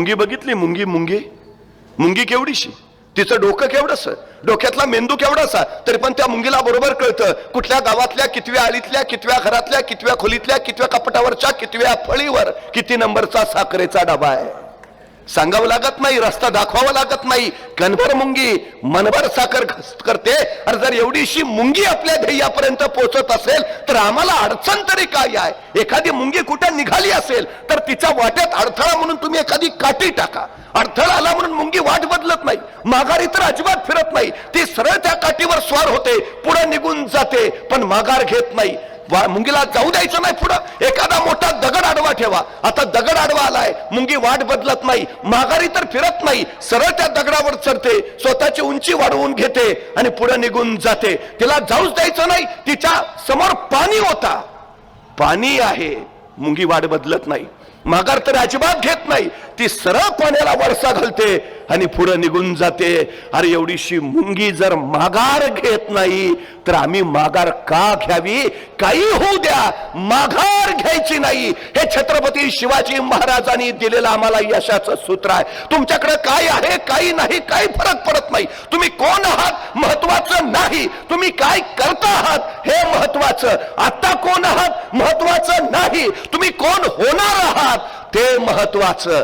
मुंगी बघितली? मुंगी मुंगी मुंगी केवढीशी, तिचं डोकं केवढंस, डोक्यातला मेंदू केवढासा, तरी पण त्या मुंगीला बरोबर कळतं कुठल्या गावातल्या कितव्या आळीतल्या कितव्या घरातल्या कितव्या खोलीतल्या कितव्या कपाटावरच्या कितव्या फळीवर किती नंबरचा साखरेचा डबा आहे. सांगावं लागत नाही, रस्ता दाखवावा लागत नाही. कणभर मुंगी मनभर साखर करते. आणि जर एवढीशी मुंगी आपल्या ध्येयापर्यंत पोहोचत असेल तर आम्हाला अडचण तरी काय आहे? एखादी मुंगी कुठे निघाली असेल तर तिच्या वाट्यात अडथळा म्हणून तुम्ही एखादी काठी टाका. अडथळा आला म्हणून मुंगी वाट बदलत नाही, माघारी तर अजिबात फिरत नाही. ती सरळ त्या काठीवर स्वार होते, पुढे निघून जाते, पण माघार घेत नाही. मुंगीला जाऊ द्यायचं नाही पुढं. एखादा मोठा दगड आडवा ठेवा. आता दगड आडवा आलाय, मुंगी वाट बदलत नाही, माघारी तर फिरत नाही, सरळ त्या दगडावर चढते, स्वतःची उंची वाढवून घेते आणि पुढे निघून जाते. तिला जाऊच द्यायचं नाही. तिच्या समोर पाणी होता, पाणी आहे, मुंगी वाट बदलत नाही, माघार तर अजिबात घेत नाही. ती सरळ पाण्याला वळसा घालते आणि पुढे निघून जाते. अरे एवढीशी मुंगी जर माघार घेत नाही तर आम्ही माघार का घ्यावी? काही होऊ द्या, माघार घ्यायची नाही. हे छत्रपती शिवाजी महाराजांनी दिलेलं आम्हाला यशाचं सूत्र आहे. तुमच्याकडे काय आहे काही नाही, काही फरक पडत नाही. तुम्ही कोण आहात महत्वाचं नाही, तुम्ही काय करता आहात हे महत्वाचं. आता कोण आहात महत्वाचं नाही, तुम्ही कोण होणार आहात ते महत्वाचं.